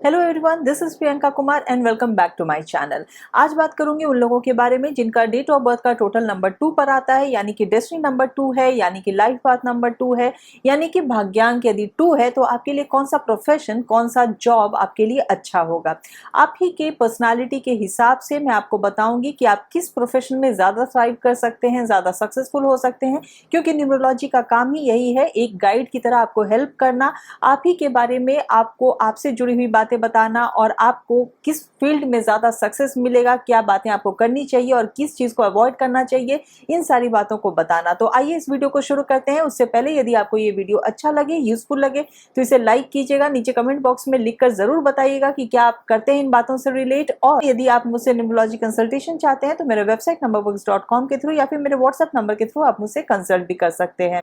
Hello everyone, this is Priyanka Kumar and welcome back to my channel. आज बात करूंगी उन लोगों के बारे में जिनका डेट ऑफ बर्थ का टोटल नंबर 2 पर आता है, यानी कि डेस्टिनी नंबर 2 है, यानी कि लाइफ पाथ नंबर 2 है, यानी कि भाग्यांक यदि 2 है तो आपके लिए कौन सा प्रोफेशन, कौन सा जॉब आपके लिए अच्छा होगा। आप ही के पर्सनालिटी के हिसाब से मैं आपको बताऊंगी कि आप किस प्रोफेशन में ज्यादा थ्राइव कर सकते हैं, ज्यादा सक्सेसफुल हो सकते हैं, क्योंकि न्यूमरोलॉजी का काम ही यही है, एक गाइड की तरह आपको हेल्प करना, आप ही के बारे में आपको आपसे जुड़ी हुई बातें बताना और आपको किस फील्ड में ज्यादा सक्सेस मिलेगा, क्या बातें आपको करनी चाहिए और किस चीज को अवॉइड करना चाहिए, इन सारी बातों को बताना। तो आइए इस वीडियो को शुरू करते हैं। उससे पहले यदि आपको ये वीडियो अच्छा लगे, यूजफुल लगे तो इसे लाइक कीजिएगा, नीचे कमेंट बॉक्स में लिखकर जरूर बताइएगा कि क्या आप करते हैं इन बातों से रिलेट। और यदि आप मुझसे न्यूमरोलॉजी कंसल्टेशन चाहते हैं तो मेरे वेबसाइट numberworks.com के थ्रू या फिर मेरे व्हाट्सएप नंबर के थ्रू आप मुझसे कंसल्ट भी कर सकते हैं।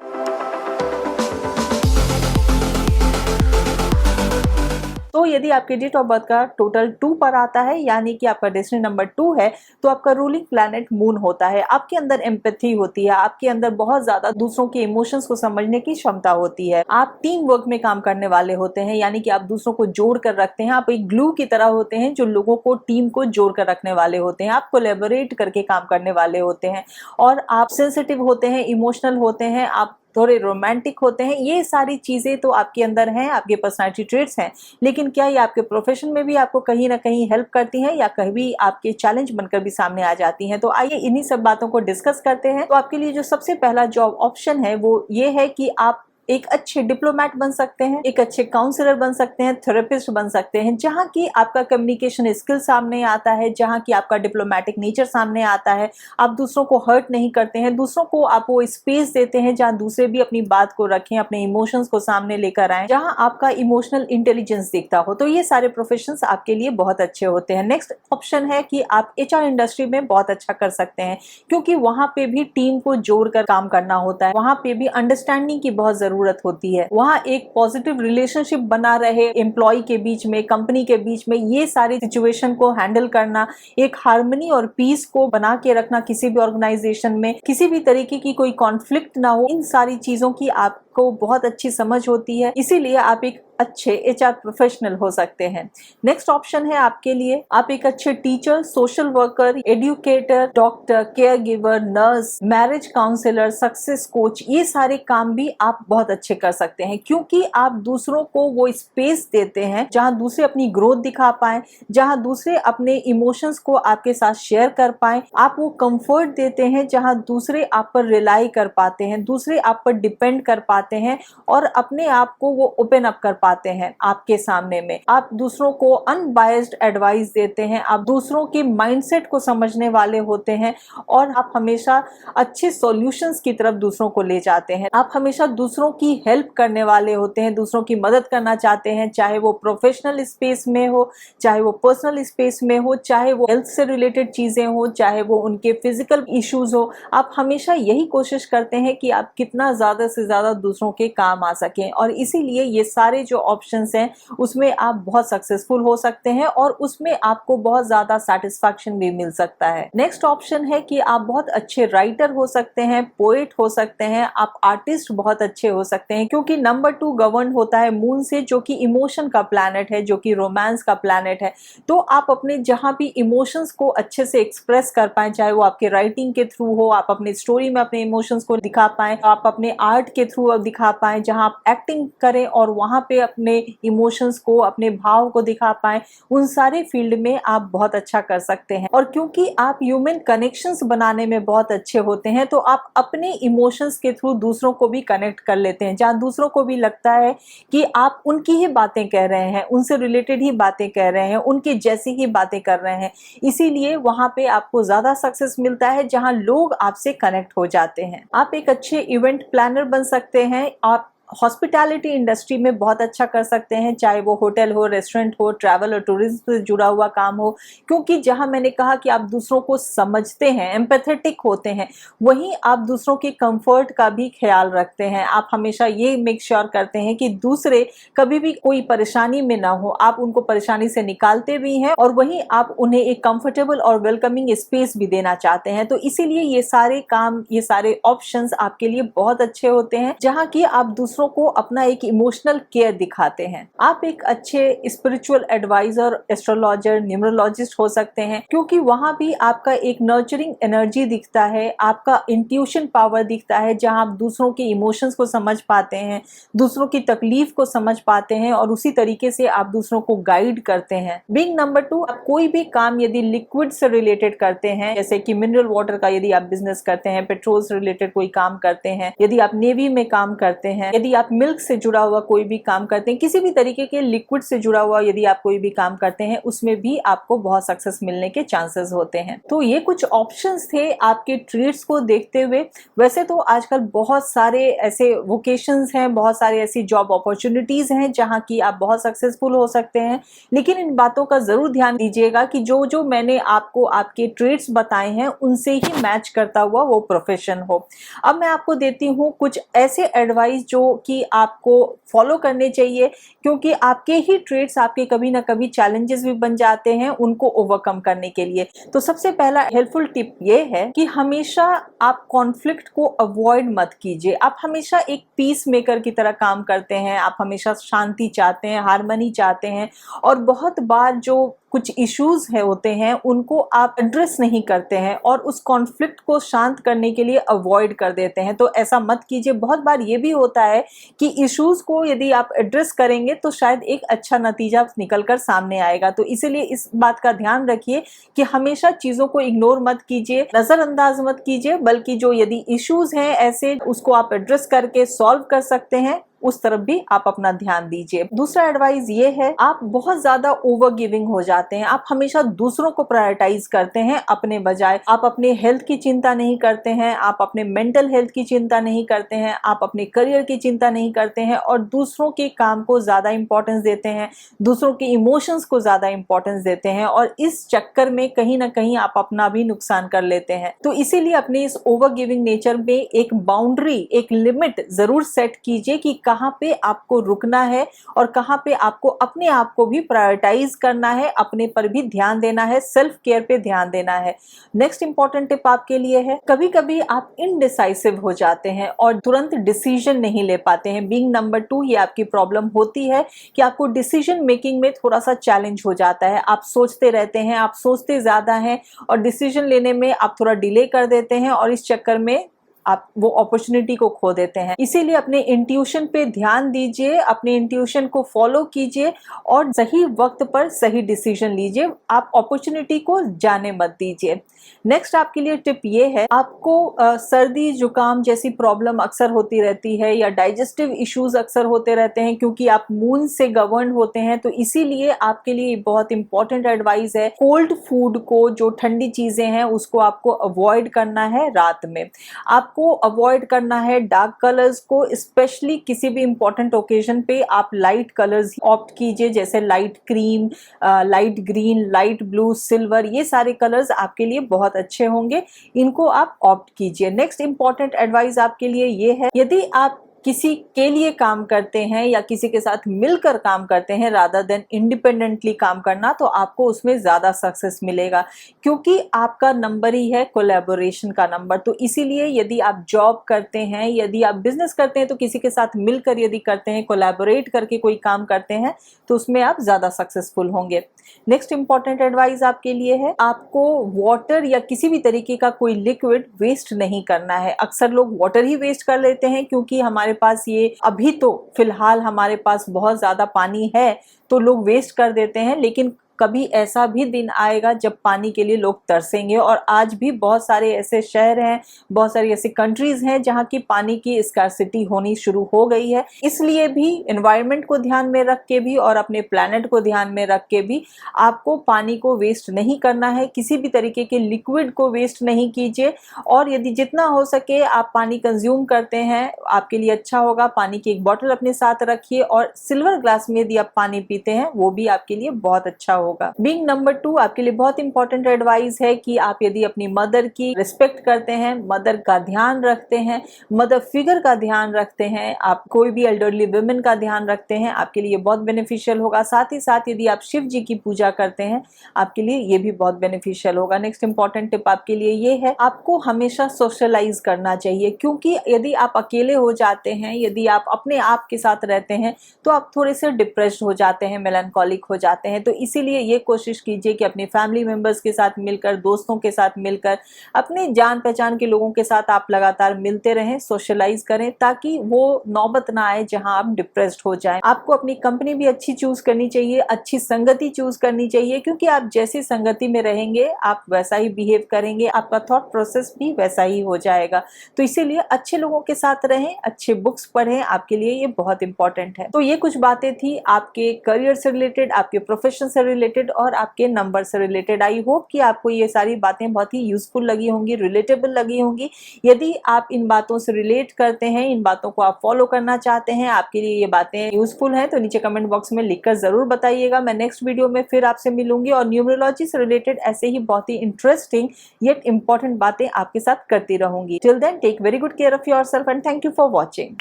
तो यदि आपके डेट ऑफ बर्थ का टोटल 2 पर आता है, यानी कि आपका डेस्टिनी नंबर 2 है, तो आपका रूलिंग प्लैनेट मून होता है। आपके अंदर एम्पैथी होती है, आपके अंदर बहुत ज्यादा दूसरों के इमोशंस को समझने की क्षमता होती है। आप टीम वर्क में काम करने वाले होते हैं, यानी कि आप दूसरों को जोड़ कर रखते हैं। आप एक ग्लू की तरह होते हैं जो लोगों को, टीम को जोड़ कर रखने वाले होते हैं। आप कोलैबोरेट करके काम करने वाले होते हैं और आप सेंसिटिव होते हैं, इमोशनल होते हैं, आप थोड़े रोमांटिक होते हैं। ये सारी चीजें तो आपके अंदर हैं, आपके पर्सनालिटी ट्रेट्स हैं, लेकिन क्या ये आपके प्रोफेशन में भी आपको कहीं ना कहीं हेल्प करती हैं या कभी आपके चैलेंज बनकर भी सामने आ जाती हैं। तो आइए इन्हीं सब बातों को डिस्कस करते हैं। तो आपके लिए जो सबसे पहला जॉब ऑप्शन है वो ये है कि आप एक अच्छे डिप्लोमेट बन सकते हैं, एक अच्छे काउंसलर बन सकते हैं, थेरेपिस्ट बन सकते हैं, जहां की आपका कम्युनिकेशन स्किल सामने आता है, जहां की आपका डिप्लोमेटिक नेचर सामने आता है। आप दूसरों को हर्ट नहीं करते हैं, दूसरों को आप वो स्पेस देते हैं जहां दूसरे भी अपनी बात को रखें, अपने इमोशंस को सामने लेकर आए, जहां आपका इमोशनल इंटेलिजेंस दिखता हो। तो ये सारे प्रोफेशंस आपके लिए बहुत अच्छे होते हैं। नेक्स्ट ऑप्शन है कि आप HR इंडस्ट्री में बहुत अच्छा कर सकते हैं, क्योंकि वहां पे भी टीम को जोड़कर काम करना होता है, वहां पे भी अंडरस्टैंडिंग की बहुत जरूरत होती है, वहां एक पॉजिटिव रिलेशनशिप बना रहे एम्प्लॉय के बीच में, कंपनी के बीच में, ये सारी सिचुएशन को हैंडल करना, एक हार्मनी और पीस को बना के रखना, किसी भी ऑर्गेनाइजेशन में किसी भी तरीके की कोई कॉन्फ्लिक्ट ना हो, इन सारी चीजों की आपको बहुत अच्छी समझ होती है, इसीलिए आप एक अच्छे HR प्रोफेशनल हो सकते हैं। नेक्स्ट ऑप्शन है आपके लिए, आप एक अच्छे teacher, social worker, educator, doctor, care giver, nurse, marriage counsellor, success coach, ये सारे काम भी आप बहुत अच्छे कर सकते हैं, क्योंकि आप दूसरों को वो स्पेस देते हैं जहां दूसरे अपनी ग्रोथ दिखा पाए, जहां दूसरे अपने इमोशंस को आपके साथ शेयर कर पाए। आप वो कंफर्ट देते हैं जहां दूसरे आप पर रिलाई कर पाते हैं, दूसरे आप पर डिपेंड कर पाते हैं और अपने आप को वो ओपन अप कर पाते हैं आपके सामने में। आप दूसरों को अनबायस्ड एडवाइस देते हैं, आप दूसरों के माइंडसेट को समझने वाले होते हैं और आप हमेशा अच्छे सॉल्यूशंस की तरफ दूसरों को ले जाते हैं। आप हमेशा दूसरों की हेल्प करने वाले होते हैं, दूसरों की मदद करना चाहते हैं, चाहे वो प्रोफेशनल स्पेस में हो, चाहे वो पर्सनल स्पेस में हो, चाहे वो हेल्थ से रिलेटेड चीजें हो, चाहे वो उनके फिजिकल इश्यूज हो। आप हमेशा यही कोशिश करते हैं कि आप कितना ज्यादा से ज्यादा दूसरों के काम आ सकें, और इसीलिए ये सारे जो ऑप्शंस हैं उसमें आप बहुत सक्सेसफुल हो सकते हैं और उसमें आपको बहुत ज्यादा सेटिस्फैक्शन भी मिल सकता है। नेक्स्ट ऑप्शन है कि आप बहुत अच्छे राइटर हो सकते हैं, पोएट हो सकते हैं, आप आर्टिस्ट बहुत अच्छे हो सकते हैं, क्योंकि नंबर 2 गवर्न होता है मून से, जो कि इमोशन का प्लैनेट है, जो कि रोमांस का प्लैनेट है। तो आप अपने जहां भी इमोशंस को अच्छे से एक्सप्रेस कर पाए, चाहे वो आपके राइटिंग के थ्रू हो, आप अपनी स्टोरी में अपने इमोशंस को दिखा पाए, आप अपने आर्ट के थ्रू दिखा पाए, जहां आप एक्टिंग करें और वहां पे अपने इमोशंस को, अपने भाव को दिखा पाए, उन सारे फील्ड में आप बहुत अच्छा कर सकते हैं। और क्योंकि आप ह्यूमन कनेक्शंस बनाने में बहुत अच्छे होते हैं, तो आप अपने इमोशंस के थ्रू दूसरों को भी कनेक्ट कर लेते हैं, जहां दूसरों को भी लगता है कि आप उनकी ही बातें कह रहे हैं, उनसे रिलेटेड ही बातें कह रहे हैं, उनके जैसी ही बातें कर रहे हैं। इसीलिए वहां पे आपको ज्यादा सक्सेस मिलता है जहां लोग आपसे कनेक्ट हो जाते हैं। आप एक अच्छे इवेंट प्लानर बन सकते हैं, आप हॉस्पिटैलिटी इंडस्ट्री में बहुत अच्छा कर सकते हैं, चाहे वो होटल हो, रेस्टोरेंट हो, ट्रैवल और टूरिज्म से जुड़ा हुआ काम हो, क्योंकि जहां मैंने कहा कि आप दूसरों को समझते हैं, एम्पैथेटिक होते हैं, वहीं आप दूसरों के कंफर्ट का भी ख्याल रखते हैं। आप हमेशा ये मेक श्योर करते हैं कि दूसरे कभी भी कोई परेशानी में ना हो, आप उनको परेशानी से निकालते भी हैं और वहीं आप उन्हें एक कंफर्टेबल और वेलकमिंग स्पेस भी देना चाहते हैं। तो इसीलिए ये सारे काम, ये सारे ऑप्शंस आपके लिए बहुत अच्छे होते हैं, जहां की आप दूसरों दूसरों को अपना एक इमोशनल केयर दिखाते हैं। आप एक अच्छे स्पिरिचुअल एडवाइजर, एस्ट्रोलॉजर, न्यूमरोलॉजिस्ट हो सकते हैं, क्योंकि वहां भी आपका एक नर्चरिंग एनर्जी दिखता है, आपका इंट्यूशन पावर दिखता है, जहां आप दूसरों के इमोशंस को समझ पाते हैं, दूसरों की तकलीफ को समझ पाते हैं और उसी तरीके से आप दूसरों को गाइड करते हैं। बीइंग नंबर 2, आप कोई भी काम यदि लिक्विड से रिलेटेड करते हैं, जैसे कि मिनरल वाटर का यदि आप बिजनेस करते हैं, पेट्रोल से रिलेटेड कोई काम करते हैं, यदि आप नेवी में काम करते हैं, यदि आप मिल्क से जुड़ा हुआ कोई भी काम करते हैं, किसी भी तरीके के लिक्विड से जुड़ा हुआ यदि आप कोई भी काम करते हैं, उसमें भी आपको बहुत सक्सेस मिलने के चांसेस होते हैं। तो ये कुछ ऑप्शंस थे आपके ट्रेड्स को देखते हुए। वैसे तो आजकल बहुत सारे ऐसे वोकेशंस हैं, बहुत सारे ऐसी जॉब अपॉर्चुनिटीज हैं जहां की आप बहुत सक्सेसफुल हो सकते हैं, लेकिन इन बातों का जरूर ध्यान दीजिएगा कि जो जो मैंने आपको आपके ट्रेड्स बताए हैं उनसे ही मैच करता हुआ वो प्रोफेशन हो। अब मैं आपको देती हूँ कुछ ऐसे एडवाइस जो कि आपको फॉलो करने चाहिए, क्योंकि आपके ही ट्रेड्स आपके कभी ना कभी चैलेंजेस भी बन जाते हैं उनको ओवरकम करने के लिए। तो सबसे पहला हेल्पफुल टिप ये है कि हमेशा आप कॉन्फ्लिक्ट को अवॉइड मत कीजिए। आप हमेशा एक पीस मेकर की तरह काम करते हैं, आप हमेशा शांति चाहते हैं, हार्मनी चाहते हैं, और बहुत बार जो कुछ इश्यूज है होते हैं उनको आप एड्रेस नहीं करते हैं और उस कॉन्फ्लिक्ट को शांत करने के लिए अवॉइड कर देते हैं। तो ऐसा मत कीजिए। बहुत बार ये भी होता है कि इश्यूज को यदि आप एड्रेस करेंगे तो शायद एक अच्छा नतीजा निकलकर सामने आएगा। तो इसीलिए इस बात का ध्यान रखिए कि हमेशा चीजों को इग्नोर मत कीजिए, नजरअंदाज मत कीजिए, बल्कि जो यदि इश्यूज हैं ऐसे उसको आप एड्रेस करके सॉल्व कर सकते हैं, उस तरफ भी आप अपना ध्यान दीजिए। दूसरा एडवाइस ये है, आप बहुत ज्यादा ओवर गिविंग हो जाते हैं। आप हमेशा दूसरों को प्रायोरिटाइज करते हैं अपने बजाय। आप अपने हेल्थ की चिंता नहीं करते हैं, आप अपने मेंटल हेल्थ की चिंता नहीं करते हैं, आप अपने करियर की चिंता नहीं करते हैं और दूसरों के काम को ज्यादा इंपॉर्टेंस देते हैं, दूसरों के इमोशंस को ज्यादा इंपॉर्टेंस देते हैं, और इस चक्कर में कहीं ना कहीं आप अपना भी नुकसान कर लेते हैं। तो इसीलिए अपने इस ओवर गिविंग नेचर में एक बाउंड्री, एक लिमिट जरूर सेट कीजिए कि कहां पे आपको रुकना है और कहां पे आपको अपने आप को भी प्रायोरिटाइज करना है, अपने पर भी ध्यान देना है, सेल्फ केयर पे ध्यान देना है। नेक्स्ट इंपॉर्टेंट टिप आपके लिए है, कभी कभी आप इनडिसाइसिव हो जाते हैं और तुरंत डिसीजन नहीं ले पाते हैं। बीइंग नंबर 2, ये आपकी प्रॉब्लम होती है कि आपको डिसीजन मेकिंग में थोड़ा सा चैलेंज हो जाता है। आप सोचते रहते हैं, आप सोचते ज्यादा हैं और डिसीजन लेने में आप थोड़ा डिले कर देते हैं और इस चक्कर में आप वो अपॉर्चुनिटी को खो देते हैं। इसीलिए अपने इंट्यूशन पे ध्यान दीजिए, अपने इंट्यूशन को फॉलो कीजिए और सही वक्त पर सही डिसीजन लीजिए। आप अपॉर्चुनिटी को जाने मत दीजिए। नेक्स्ट आपके लिए टिप ये है, आपको सर्दी जुकाम जैसी प्रॉब्लम अक्सर होती रहती है या डाइजेस्टिव इश्यूज अक्सर होते रहते हैं, क्योंकि आप मून से गवर्न होते हैं। तो इसीलिए आपके लिए बहुत इंपॉर्टेंट एडवाइस है, कोल्ड फूड को, जो ठंडी चीजें हैं उसको आपको अवॉइड करना है रात में। आपको अवॉइड करना है डार्क कलर्स को, स्पेशली किसी भी इंपॉर्टेंट ओकेजन पे आप लाइट कलर्स ऑप्ट कीजिए, जैसे light cream, light green, light blue, silver, ये सारे कलर्स आपके लिए बहुत अच्छे होंगे, इनको आप ऑप्ट कीजिए। नेक्स्ट इंपॉर्टेंट एडवाइस आपके लिए ये है, यदि आप किसी के लिए काम करते हैं या किसी के साथ मिलकर काम करते हैं रादर देन इंडिपेंडेंटली काम करना, तो आपको उसमें ज्यादा सक्सेस मिलेगा, क्योंकि आपका नंबर ही है कोलैबोरेशन का नंबर। तो इसीलिए यदि आप जॉब करते हैं, यदि आप बिजनेस करते हैं, तो किसी के साथ मिलकर यदि करते हैं, कोलैबोरेट करके कोई काम करते हैं, तो उसमें आप ज्यादा सक्सेसफुल होंगे। नेक्स्ट इंपॉर्टेंट एडवाइस आपके लिए है, आपको वाटर या किसी भी तरीके का कोई लिक्विड वेस्ट नहीं करना है। अक्सर लोग वाटर ही वेस्ट कर लेते हैं, क्योंकि हमारे पास ये अभी तो फिलहाल हमारे पास बहुत ज्यादा पानी है तो लोग वेस्ट कर देते हैं, लेकिन कभी ऐसा भी दिन आएगा जब पानी के लिए लोग तरसेंगे। और आज भी बहुत सारे ऐसे शहर हैं, बहुत सारी ऐसी कंट्रीज हैं जहां की पानी की स्कार्सिटी होनी शुरू हो गई है। इसलिए भी एनवायरनमेंट को ध्यान में रख के भी और अपने प्लैनेट को ध्यान में रख के भी आपको पानी को वेस्ट नहीं करना है, किसी भी तरीके के लिक्विड को वेस्ट नहीं कीजिए। और यदि जितना हो सके आप पानी कंज्यूम करते हैं, आपके लिए अच्छा होगा। पानी की एक बॉटल अपने साथ रखिए और सिल्वर ग्लास में यदि आप पानी पीते हैं वो भी आपके लिए बहुत अच्छा होगा। होगा। बीइंग नंबर 2 आपके लिए बहुत इंपॉर्टेंट एडवाइस है कि आप यदि अपनी मदर की रिस्पेक्ट करते हैं, मदर का ध्यान रखते हैं, मदर फिगर का ध्यान रखते हैं, आप कोई भी एल्डरली वुमेन का ध्यान रखते हैं, आपके लिए बहुत बेनिफिशियल होगा। साथ ही साथ यदि आप शिव जी की पूजा करते हैं, आपके लिए ये भी बहुत बेनिफिशियल होगा। नेक्स्ट इंपॉर्टेंट टिप आपके लिए ये है, आपको हमेशा सोशलाइज करना चाहिए, क्योंकि यदि आप अकेले हो जाते हैं, यदि आप अपने आप के साथ रहते हैं, तो आप थोड़े से डिप्रेस्ड हो जाते हैं, मेलानकॉलिक हो जाते हैं। तो इसीलिए ये कोशिश कीजिए कि अपने फैमिली मेंबर्स के साथ मिलकर, दोस्तों के साथ मिलकर, अपने जान पहचान के लोगों के साथ आप लगातार मिलते रहें, सोशलाइज करें, ताकि वो नौबत ना आए जहां आप डिप्रेस्ड हो जाएं। आपको अपनी कंपनी भी अच्छी चूज करनी चाहिए, अच्छी संगति चूज करनी चाहिए, क्योंकि आप जैसी संगति में रहेंगे आप वैसा ही बिहेव करेंगे, आपका थॉट प्रोसेस भी वैसा ही हो जाएगा। तो इसीलिए अच्छे लोगों के साथ रहें, अच्छे बुक्स पढ़ें, आपके लिए ये बहुत इंपॉर्टेंट है। तो ये कुछ बातें थी आपके करियर से रिलेटेड, आपके प्रोफेशन से रिलेटेड और आपके नंबर से रिलेटेड। आई होप कि आपको ये सारी बातें बहुत ही यूजफुल लगी होंगी, रिलेटेबल लगी होंगी। यदि आप इन बातों से रिलेट करते हैं, इन बातों को आप फॉलो करना चाहते हैं, आपके लिए ये बातें यूजफुल हैं, तो नीचे कमेंट बॉक्स में लिखकर जरूर बताइएगा। मैं नेक्स्ट वीडियो में फिर आपसे मिलूंगी और न्यूमरोलॉजी से रिलेटेड ऐसे ही बहुत ही इंटरेस्टिंग येट इंपॉर्टेंट बातें आपके साथ करती रहूंगी। Till then take very good care of yourself and thank you for watching.